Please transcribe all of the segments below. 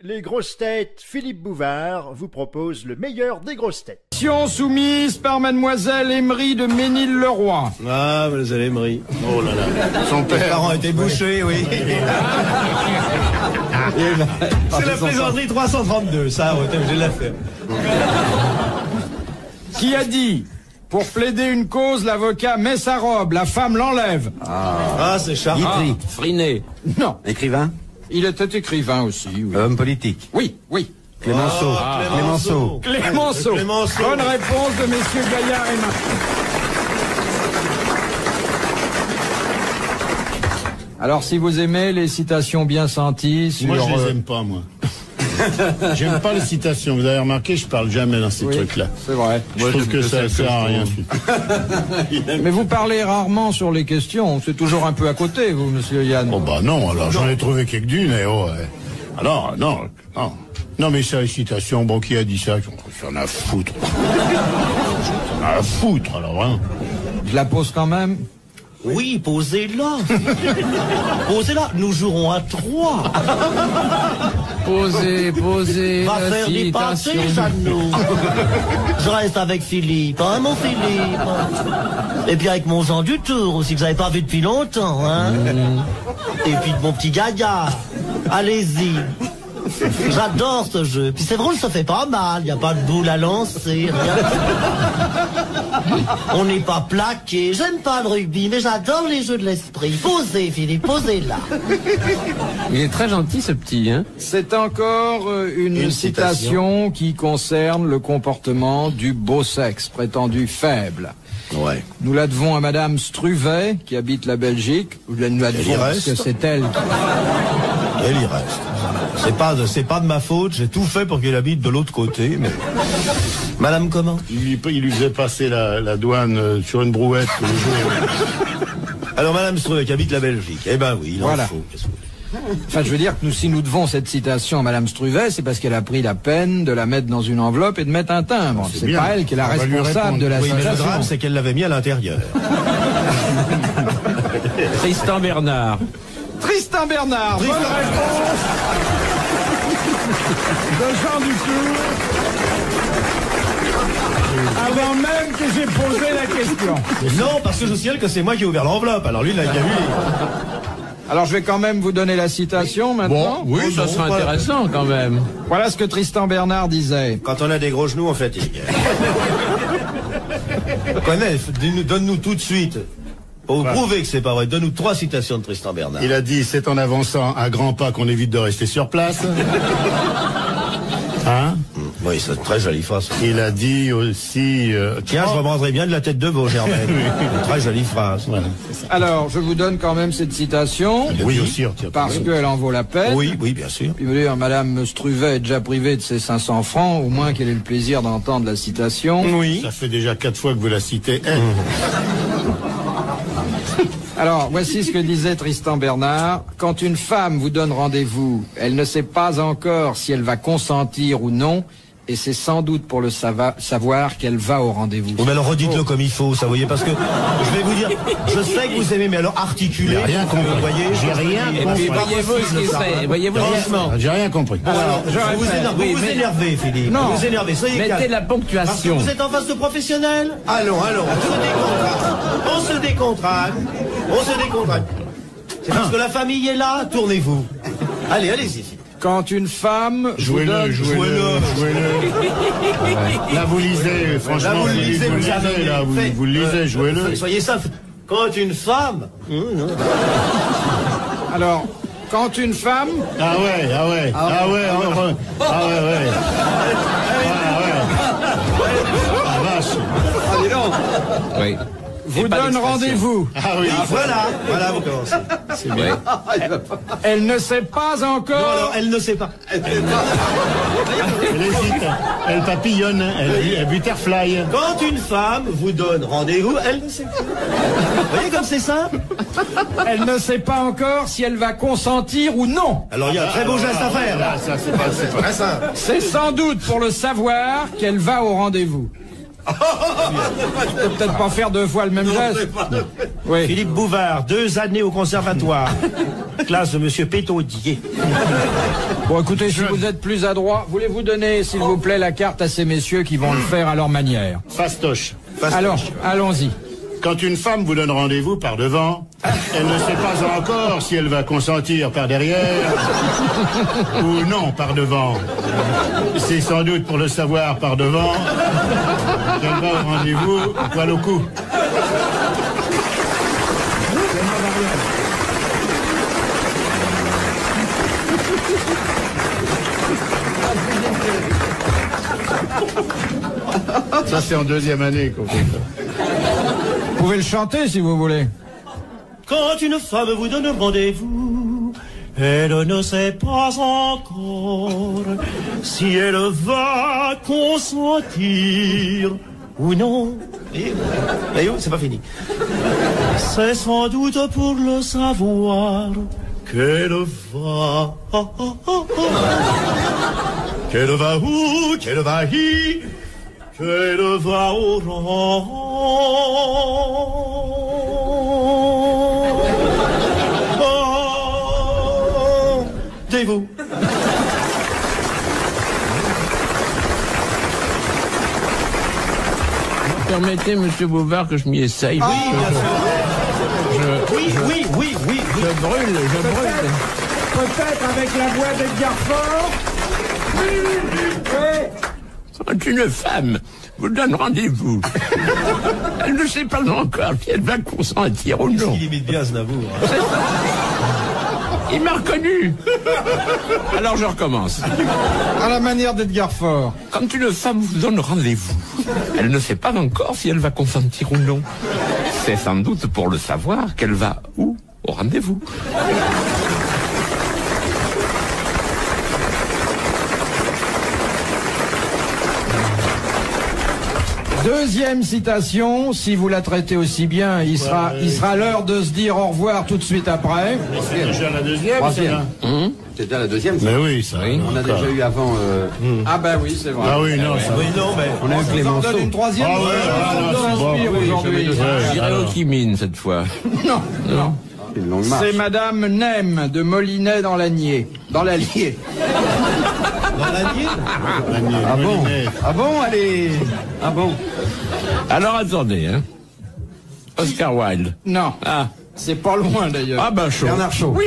Les grosses têtes, Philippe Bouvard vous propose le meilleur des grosses têtes. Soumise par mademoiselle Emery de Ménil-le-Roi. Ah, mademoiselle Emery. Oh là là. Son père. Mes parents étaient bouchés, oui. C'est la plaisanterie 332, ça, t'es obligé de la faire. Qui a dit, pour plaider une cause, l'avocat met sa robe, la femme l'enlève. Ah, c'est charmant. Friné. Non. Écrivain. Il était écrivain aussi, oui. Homme politique. Oui. Clémenceau. Clémenceau. Clémenceau. Bonne réponse de messieurs Gaillard et Martin. Alors, si vous aimez les citations bien senties sur... Moi, je les aime pas, moi. J'aime pas les citations. Vous avez remarqué, je parle jamais dans ces trucs-là. C'est vrai. Je trouve que ça sert à rien. Mais vous parlez rarement sur les questions. C'est toujours un peu à côté, vous, monsieur Yann. Oh bah non, alors j'en ai trouvé quelques-unes, et oh, alors, non. Non, mais ça, les citations, bon, qui a dit ça? J'en ai à foutre. J'en ai à foutre, alors, hein. Je la pose quand même. Oui, posez-la. Posez-la. Nous jouerons à 3. Posez Va la faire des passés, citation. Jeannot. Je reste avec Philippe, hein, mon Philippe. Et puis avec mon Jean Dutour aussi, que vous n'avez pas vu depuis longtemps, hein. Et puis de mon petit Gaga. Allez-y. J'adore ce jeu. Puis c'est drôle, ça fait pas mal. Il n'y a pas de boule à lancer, rien. On n'est pas plaqué. J'aime pas le rugby, mais j'adore les jeux de l'esprit. Posez, Philippe, posez-la. Il est très gentil, ce petit, hein. C'est encore une citation qui concerne le comportement du beau sexe, prétendu faible. Ouais. Nous la devons à madame Struvet, qui habite la Belgique. Nous la devons parce que c'est elle. Elle y reste. C'est pas de ma faute, j'ai tout fait pour qu'elle habite de l'autre côté, mais... Madame comment? Il lui faisait passer la douane sur une brouette. Alors Madame Struve qui habite la Belgique. Eh ben oui, il en faut. Enfin, je veux dire que si nous devons cette citation à madame Struvet, c'est parce qu'elle a pris la peine de la mettre dans une enveloppe et de mettre un timbre. C'est pas elle qui est la responsable de la citation. citation. Mais le drame, c'est qu'elle l'avait mis à l'intérieur. Tristan Bernard. Tristan Bernard, bonne réponse de Jean Dutour. Avant même que j'ai posé la question. Non, parce que je signale que c'est moi qui ai ouvert l'enveloppe, alors lui, il l'a qu'à lui. Alors je vais quand même vous donner la citation maintenant. Bon, oui, ça sera intéressant quand même. Voilà ce que Tristan Bernard disait. Quand on a des gros genoux, on fatigue. Connais, donne-nous tout de suite. Pour vous prouver que c'est pas vrai, donne-nous 3 citations de Tristan Bernard. Il a dit, c'est en avançant à grands pas qu'on évite de rester sur place. Hein? Oui, c'est une très jolie phrase. Il a dit aussi... Tiens, je reprendrai bien de la tête de veau, Germaine. Une très jolie phrase. Voilà. Alors, je vous donne quand même cette citation. Oui, aussi, retire. Parce qu'elle en vaut la peine. Oui, bien sûr. Puis vous dire, madame Struvet est déjà privée de ses 500 francs, au moins qu'elle ait le plaisir d'entendre la citation. Oui. Ça fait déjà 4 fois que vous la citez, elle. Alors, voici ce que disait Tristan Bernard. Quand une femme vous donne rendez-vous, elle ne sait pas encore si elle va consentir ou non, et c'est sans doute pour le savoir qu'elle va au rendez-vous. Oh, mais alors redites-le comme il faut, ça, vous voyez, parce que je vais vous dire, je sais que vous aimez, mais alors articulez. J'ai rien compris. Vous voyez, J'ai rien compris. Voyez-vous ce qui serait. Voyez-vous. Franchement. J'ai rien compris. Alors, vous vous énervez, Philippe. Non. Vous énervez, soyez calme. Mettez la Parce que ponctuation. vous êtes en face de professionnels. Allons, on se décontracte. C'est parce que la famille est là, tournez-vous. Allez-y. Quand une femme vous donne... Jouez-le. Là, vous lisez, franchement, Là, vous le lisez, vous vous le lisez, jouez-le. Soyez ça. Quand une femme... Alors, quand une femme... Ah ouais. Ah vache. Oui. vous donne rendez-vous. Ah oui. Voilà, vous commencez. C'est bien. Elle ne sait pas Non, encore... alors, elle ne sait pas. Elle hésite, elle papillonne, elle butterfly. Quand une femme vous donne rendez-vous, elle ne sait pas. Vous voyez comme c'est simple? Elle ne sait pas encore si elle va consentir ou non. Alors, il y a un très beau geste à faire. Là, ça, c'est pas Très simple. C'est sans doute pour le savoir qu'elle va au rendez-vous. Je peux peut-être pas faire 2 fois le même geste. Oui. Philippe Bouvard, 2 années au conservatoire. Classe de monsieur Pétaudier. Bon, écoutez, si vous êtes plus adroit, voulez-vous donner, s'il vous plaît, la carte à ces messieurs qui vont le faire à leur manière? Fastoche. Alors, allons-y. Quand une femme vous donne rendez-vous par devant, elle ne sait pas encore si elle va consentir par derrière ou non par devant. C'est sans doute pour le savoir par devant qu'elle va au rendez-vous poil au cou. Ça, c'est en deuxième année qu'on fait ça. Vous pouvez le chanter si vous voulez. Quand une femme vous donne rendez-vous, elle ne sait pas encore si elle va consentir ou non. Et c'est pas fini. C'est sans doute pour le savoir qu'elle va. Qu'elle va où, qu'elle va y, qu'elle va au rendez-vous. Permettez, monsieur Bouvard, que je m'y essaye. Oui, oui. Je brûle. Peut-être avec la voix d'Edgar Faure. Quand une femme vous donne rendez-vous, elle ne sait pas encore si elle va consentir ou non. Il imite bien Aznavour. Il m'a reconnu. Alors je recommence. À la manière d'Edgar Faure. Quand une femme vous donne rendez-vous, elle ne sait pas encore si elle va consentir ou non. C'est sans doute pour le savoir qu'elle va où au rendez-vous. Deuxième citation, si vous la traitez aussi bien, il sera l'heure de se dire au revoir tout de suite après. C'est déjà la deuxième, Troisième. C'est déjà la deuxième. Mais oui, ça. Oui. On a déjà eu avant. Ah ben oui, c'est vrai. Ah oui, non, ça. Oui, non, mais. On a eu On en Clémenceau. donne une troisième. Ah ouais, on c'est bon. inspire Oui, aujourd'hui. J'irai au Kimine cette fois. Non, non. C'est une longue marche. C'est Madame Nem de Molinet dans l'Allier. Dans l'Allier. Dans l'Allier. Ah bon? Ah bon, allez. Ah bon? Alors attendez, hein. Oscar Wilde. Non. Ah. C'est pas loin d'ailleurs. Ah ben chaud. Bernard Shaw. Oui,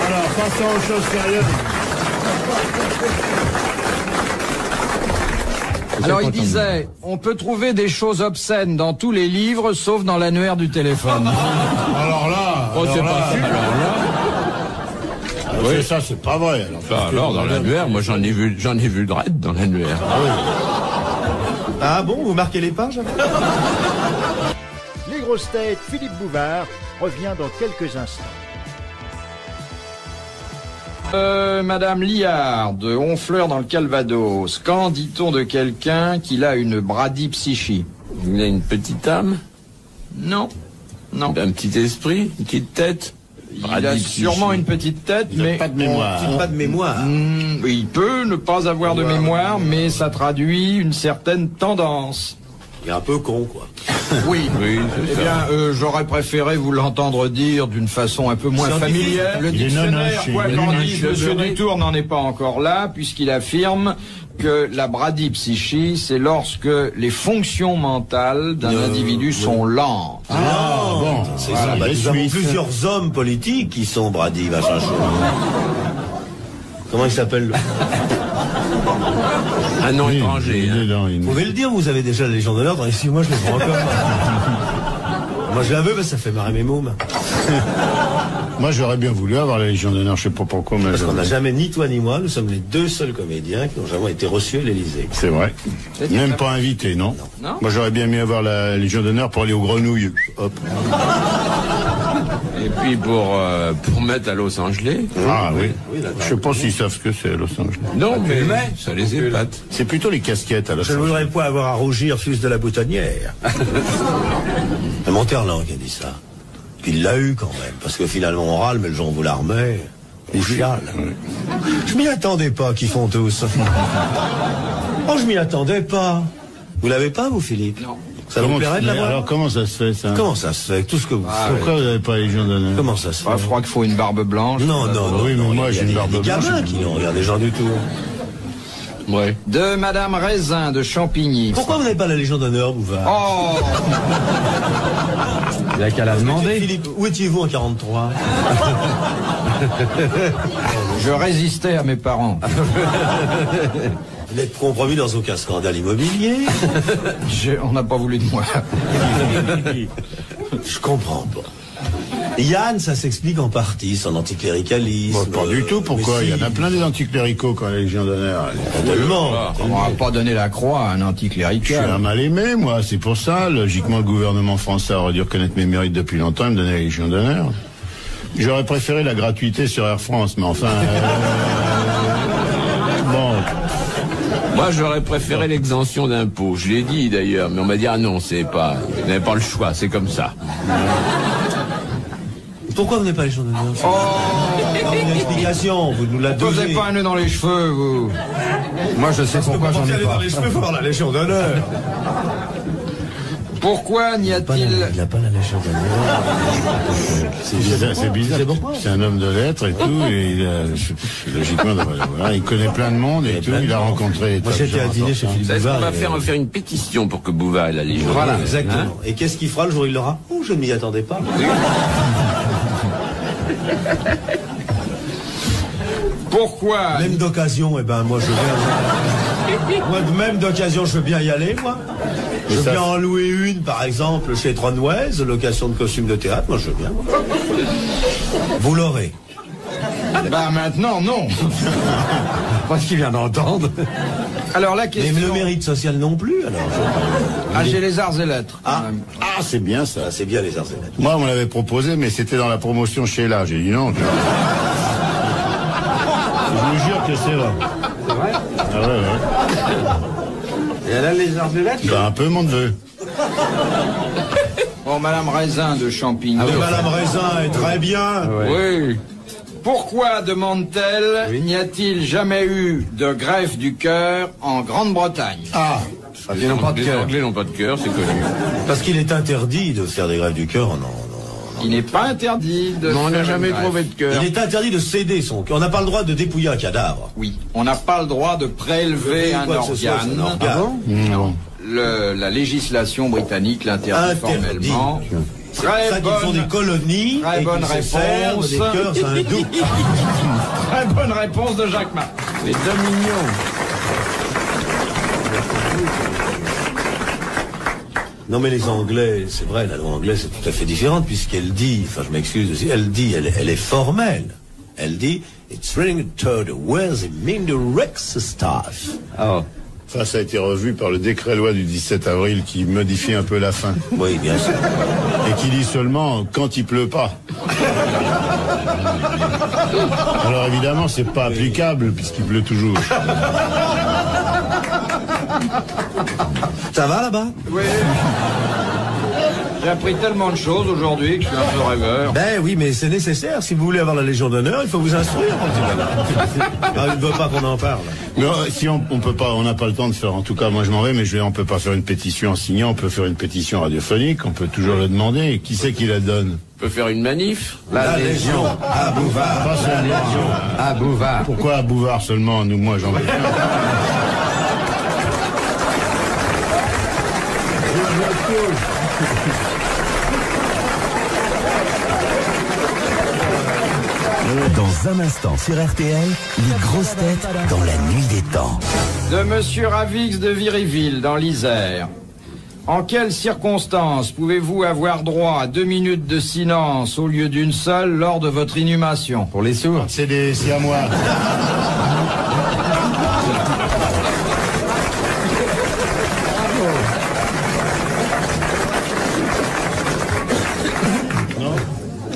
Alors, passons aux choses sérieuses. Alors il disait, on peut trouver des choses obscènes dans tous les livres, sauf dans l'annuaire du téléphone. Alors là, Oh, c'est pas sûr. oui. Ça, c'est pas vrai. Alors dans l'annuaire, moi j'en ai vu Dredd dans l'annuaire. Ah bon, vous marquez les pages? Les grosses têtes, Philippe Bouvard revient dans quelques instants. Madame Liard de Honfleur dans le Calvados, quand dit-on de quelqu'un qu'il a une bradypsychie? Il a une petite âme, Non, non. un petit esprit, une petite tête. Il a sûrement une petite tête, Il n'a mais pas de mémoire. Pas de mémoire. Il peut ne pas avoir de mémoire, mais ça traduit une certaine tendance. Il est un peu con, quoi. Oui. Oui, Eh c'est ça. bien, j'aurais préféré vous l'entendre dire d'une façon un peu moins familière. Le Il est dictionnaire, non-haché. quoi Il est qu'en non-haché. dise Monsieur Dutour, n'en est pas encore là, puisqu'il affirme que la bradypsychie, c'est lorsque les fonctions mentales d'un individu sont lentes. Ah bon. C'est Voilà, ça. Bah, les nous avons Suisses. plusieurs hommes politiques qui sont Brady, machin chaud. Comment il s'appelle? Un nom Oui, étranger. il est Hein. dedans, il- Vous pouvez le dire, vous avez déjà la Légion d'honneur dans les 6 mois, je le prends encore. Moi je la veux, parce que ça fait marrer mes mômes. Moi, j'aurais bien voulu avoir la Légion d'honneur, je sais pas pourquoi, mais Parce qu'on n'a jamais, ni toi ni moi, nous sommes les deux seuls comédiens qui n'ont jamais été reçus à l'Élysée. c'est vrai. Même pas invité, non? Non. Moi, j'aurais bien aimé avoir la Légion d'honneur pour aller aux grenouilles. Hop. Et puis pour mettre à Los Angeles. Ah oui. Oui, d'accord. Je sais pas s'ils savent ce que c'est, Los Angeles. Non, mais ça les épate. C'est plutôt les casquettes à Los Je ne Angeles. voudrais pas avoir à rougir fils de la boutonnière. C'est Monterland qui a dit ça. Puis il l'a eu quand même, parce que finalement on râle, mais le jour où vous l'armez, on chiale. Je m'y attendais pas qu'ils font tous. Oh, je m'y attendais pas. Vous l'avez pas, vous, Philippe? Non. Ça vous plairait de l'avoir? Alors comment ça se fait ça? Comment ça se fait avec tout ce que vous faites? Pourquoi vous n'avez pas la Légion d'honneur? Comment ça se fait? Je crois qu'il faut une barbe blanche. Non, oui, mais moi j'ai une barbe blanche. Il y a des gamins qui n'ont rien des gens du tout. Ouais. De Madame Raisin de Champigny. Pourquoi vous n'avez pas la Légion d'honneur, Bouvard? Oh, Il a qu'à la demander. Philippe, où étiez-vous en 43? je résistais à mes parents. Vous êtes compromis dans aucun scandale immobilier? On n'a pas voulu de moi. Je comprends pas. Yann, ça s'explique en partie, son anticléricalisme. Bon, pas du tout, pourquoi? mais si. Il y en a plein des anticléricaux quand la Légion d'honneur. Tellement. On va pas donner la croix à un Je suis anticlérical. un mal aimé, moi, c'est pour ça. Logiquement, le gouvernement français aurait dû reconnaître mes mérites depuis longtemps et me donner la Légion d'honneur. J'aurais préféré la gratuité sur Air France, mais enfin... bon... Moi, j'aurais préféré l'exemption d'impôt. Je l'ai dit d'ailleurs, mais on m'a dit, ah non, c'est pas, vous n'avez pas le choix, c'est comme ça. Pourquoi vous n'avez pas la Légion d'honneur? Une explication, vous nous la Vous donnez. n'avez pas un nœud dans les cheveux, vous. Moi, je sais pourquoi j'en ai pas. dans les cheveux pour avoir la Légion d'honneur. Pourquoi n'y a-t-il... Il n'a pas la Légion d'honneur. C'est bizarre. C'est un homme de lettres et tout, et logiquement, voilà, il connaît plein de monde et tout, il a rencontré... Moi, j'étais à dîner chez Philippe Est-ce qu'on Bouvard. va faire une pétition pour que Bouvard ait la Légion Voilà, d'honneur, exactement. hein? Et qu'est-ce qu'il fera le jour où il l'aura? Oh, je ne m'y attendais pas. Pourquoi Même d'occasion, eh ben, moi, je viens. Moi, même d'occasion, je veux bien y aller, moi. Je veux bien en louer une, par exemple, chez Tronway, location de costume de théâtre. Moi, je veux bien. Vous l'aurez. Bah maintenant, non. Pas ce qu'il vient d'entendre. Alors la Mais question... le mérite social non plus, alors. Ah, j'ai les arts et lettres. Ah. c'est bien ça. Ah, c'est bien les arts et lettres. Moi, on me l'avait proposé, mais c'était dans la promotion chez là. J'ai dit non. Je vous jure que c'est vrai. C'est vrai? Ah ouais. Et elle a les arts et lettres? Ben, un peu mon neveu. Bon, Madame Raisin de Champigny. Mais Madame Raisin est très bien. Oui. Pourquoi, demande-t-elle, n'y a-t-il jamais eu de greffe du cœur en Grande-Bretagne? Ah, Ils n'ont pas de Les cœur. Anglais n'ont pas de cœur, c'est connu. Parce qu'il est interdit de faire des greffes du cœur. Non. Il n'est pas interdit de... Non, on n'a faire jamais une greffe. trouvé de cœur. Il est interdit de céder son cœur. On n'a pas le droit de dépouiller un cadavre. Oui, on n'a pas le droit de prélever un Quoi que ce soit, organe. c'est un organe. Ah bon? Non. La législation britannique l'interdit Interdit. formellement. C'est pour ça qu'ils font des colonies très et bonne qu'ils se servent réponse. des cœurs hindous. Très bonne réponse de Jacques Martin. Les Dominions. Non mais les Anglais, c'est vrai, la loi anglaise est tout à fait différente puisqu'elle dit, enfin je m'excuse aussi, elle dit, elle est formelle. Elle dit, it's ring to the words it mean the Rex staff. Oh. enfin, ça a été revu par le décret-loi du 17 avril qui modifie un peu la fin. Oui, bien sûr. Et qui dit seulement quand il pleut pas. Alors évidemment, c'est pas applicable puisqu'il pleut toujours. Ça va là-bas? Oui. J'ai appris tellement de choses aujourd'hui que je suis un peu rêveur. Ben oui, mais c'est nécessaire. Si vous voulez avoir la Légion d'honneur, il faut vous instruire, mon petit bonhomme. Ah, il ne veut pas qu'on en parle. Non, si on peut pas, on n'a pas le temps de faire. En tout cas, moi je m'en vais, mais on peut pas faire une pétition en signant. On peut faire une pétition radiophonique. On peut toujours le demander. Qui c'est qui la donne? On peut faire une manif. La Légion à Bouvard. Pas seulement. À Bouvard. Pourquoi à Bouvard seulement? Nous, moi, j'en veux plus. Dans un instant sur RTL, les grosses têtes dans la nuit des temps. De Monsieur Ravix de Viryville, dans l'Isère. En quelles circonstances pouvez-vous avoir droit à 2 minutes de silence au lieu d'une seule lors de votre inhumation? Pour les sourds. C'est à moi.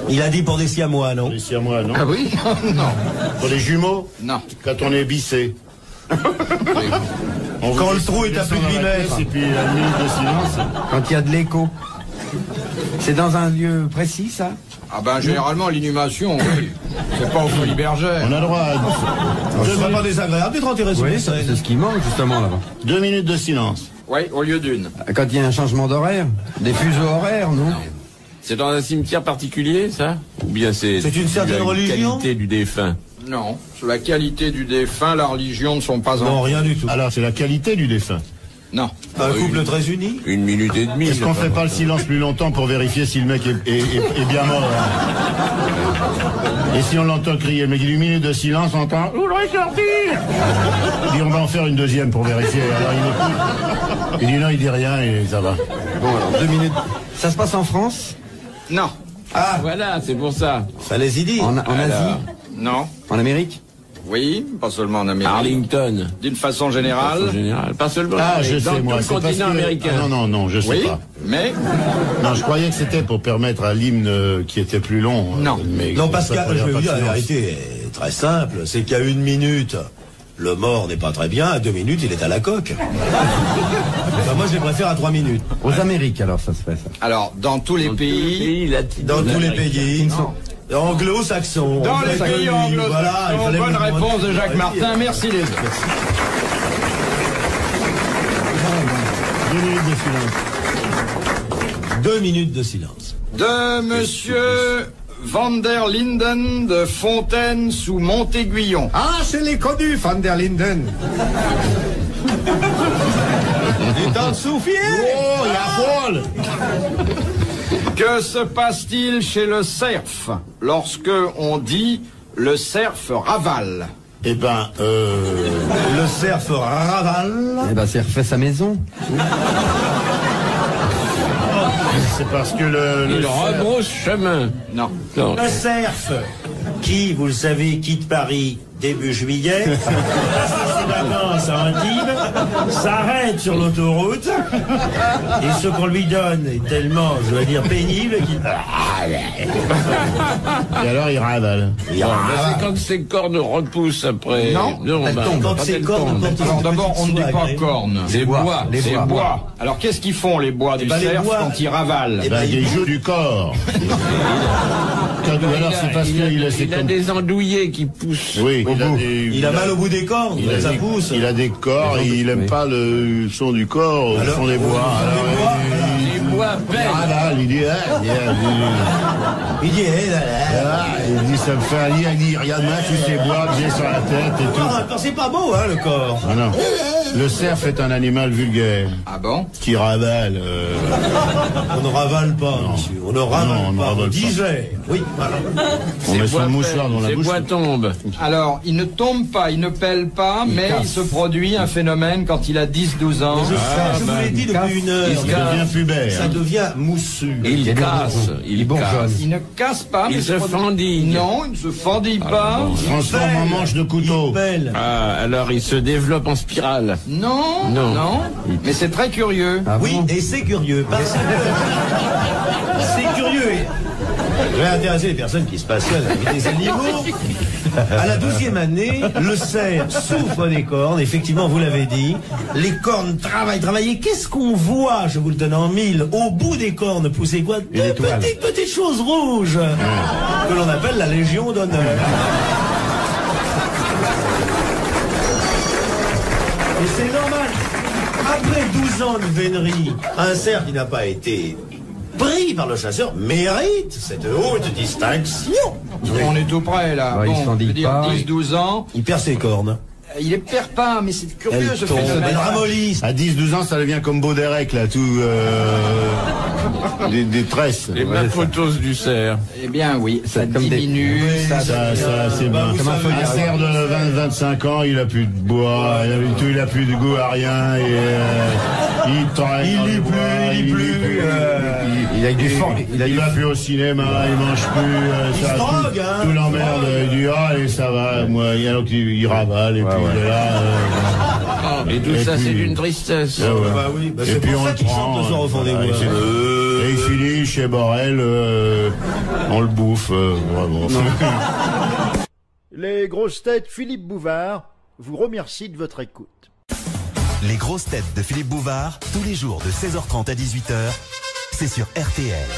Il a dit pour des siamois, non? C'est à moi, non? Ah oui? Non. Pour les jumeaux? Non. Quand on est bissé. Quand le trou est à plus de 8 mètres. Et puis la minute de silence. Quand il y a de l'écho. C'est dans un lieu précis, ça? Ah ben généralement l'inhumation, oui. C'est pas aux Folies Bergères. On a droit à Ce serait pas désagréable d'être enterré sous Oui, les c'est scènes. ce qui manque justement là-bas. 2 minutes de silence. Oui, au lieu d'une. Quand il y a un changement d'horaire, des fuseaux horaires, non? C'est dans un cimetière particulier, ça? Ou bien c'est une certaine la religion? qualité du défunt? Non, sur la qualité du défunt, la religion ne sont pas en... Non, rien du tout. Alors, c'est la qualité du défunt. Non. Un couple très uni? 1 minute et demie. Est-ce qu'on fait pas le silence plus longtemps pour vérifier si le mec est bien mort hein? Et si on l'entend crier, le mec il dit 1 minute de silence, on entend « Je voudrais sortir !» Il dit « On va en faire une deuxième pour vérifier. » Alors il écoute. Il dit « Non, il dit rien et ça va. » Bon, alors 2 minutes. Ça se passe en France? Non. Ah, voilà, c'est pour ça. Fallait-y dire. En Asie? Non. En Amérique? Oui, pas seulement en Amérique. Arlington. D'une façon générale. En général. Pas seulement. Ah, je dans sais, moi. tout le C'est parce continent que... américain. Ah, non, je sais Oui, pas. mais... Non, je croyais que c'était pour permettre à l'hymne qui était plus long. Non. Mais Non, Pascal, ça, je vais pas vous dire, de la silence. vérité est très simple. C'est qu'à 1 minute, le mort n'est pas très bien. À 2 minutes, il est à la coque. Enfin, moi, je les préfère à 3 minutes. Aux Amériques, alors, ça se fait, ça. Alors, dans tous les pays... Dans tous les pays. Anglo-saxons. Dans les Très pays connus, anglo-saxons. voilà, il fallait Bonne vous réponse de demander. Jacques Martin. Merci les autres. 2 minutes de silence. 2 minutes de silence. De Monsieur Van der Linden de Fontaine sous Montéguillon. Ah, je l'ai connu, Van der Linden. Du temps de souffler. Oh, il y a Paul. Que se passe-t-il chez le cerf lorsque on dit le cerf ravale? Eh ben, Le cerf ravale. Eh ben, c'est refait sa maison. c'est parce que le Il rebrousse chemin. Non. Non. Le cerf, qui, vous le savez, quitte Paris début juillet, passe ses vacances à Antibes, s'arrête sur l'autoroute, et ce qu'on lui donne est tellement, je vais dire, pénible qu'il... Et alors il ravale. C'est quand ses cornes repoussent après. Non, elles bah, tombent. quand Quand ses elles cornes, tombent. quand Alors d'abord, on ne dit pas agréable. cornes. Les bois. les C'est bois. Bois. Alors qu'est-ce qu'ils font les bois du ben, les cerf bois- quand ils ravalent? Eh ben, Il joue du corps. Alors c'est parce qu'il Il a des andouillets qui poussent. Oui, Il a mal au bout des cornes, ça pousse. Il a des corps et il aime pas le son du corps au Alors, fond des bois. Alors, Les bois il belles. ravale, il dit, Il dit, eh là là. il dit, ça me fait un lit, il dit, regarde-moi tous ces bois que j'ai sur la tête et tout. Ah, c'est pas beau, hein, le corps. Ah non. Le cerf est un animal vulgaire Ah bon? qui ravale. On ne ravale pas, monsieur. On ne ravale Non, on ne pas. ravale On pas. digère. Oui, voilà. On met son mouchoir dans la Ces bouche. bois tombent. Alors, il ne tombe pas, il ne pèle pas, mais il se produit un phénomène quand il a 10-12 ans. Je vous l'ai dit depuis une heure. Il devient pubère. Ça devient moussu. Il casse. Il casse. Il ne casse pas, Il mais se produit- fendille. Non, il ne se fendille pas. Transforme en manche de couteau. Il pèle. Ah, alors il se développe en spirale. Non, Non. non, mais c'est très curieux. Ah Oui, bon? et c'est curieux. Parce que c'est curieux. Je vais intéresser les personnes qui se passionnent avec les animaux. À la 12e année, le cerf souffre des cornes. Effectivement, vous l'avez dit. Les cornes travaillent. Et qu'est-ce qu'on voit, je vous le donne en mille, au bout des cornes pousser quoi? Deux étoile. petites choses rouges que l'on appelle la Légion d'honneur. Et c'est normal. Après 12 ans de vénerie, un cerf qui n'a pas été pris par le chasseur mérite cette haute distinction. On est tout près là. Ouais, il se je fendille veux dire, pas. 10-12 ans, Il perd ses cornes. il les perd pas, mais c'est curieux Elle ce tombe, phénomène. elle ramollisse. À 10-12 ans, ça devient comme Baudérec, là, tout... des tresses. Les mapotos du cerf. Eh bien oui, ça comme des- diminue, ça... Ça, c'est Bah, bien. vous savez, Un cerf de 20-25 ans, il a plus de bois, il a plus de goût à rien, et il traîne Il dans lit les plus, bois, il lit plus, Il a du fort. il va plus au cinéma, il mange plus, Il se drogue, hein. tout l'emmerde, il dit, ah, et ça va, moi, alors qu'il ravale, et puis de là, Et tout Et ça, puis- c'est d'une tristesse. ouais. Bah oui, bah Et c'est puis pour on ça le qu'il chante prend, le soir au fond des bois. et il finit chez Borel, on le bouffe, vraiment. Les grosses têtes Philippe Bouvard vous remercient de votre écoute. Les grosses têtes de Philippe Bouvard, tous les jours de 16h30 à 18h, c'est sur RTL.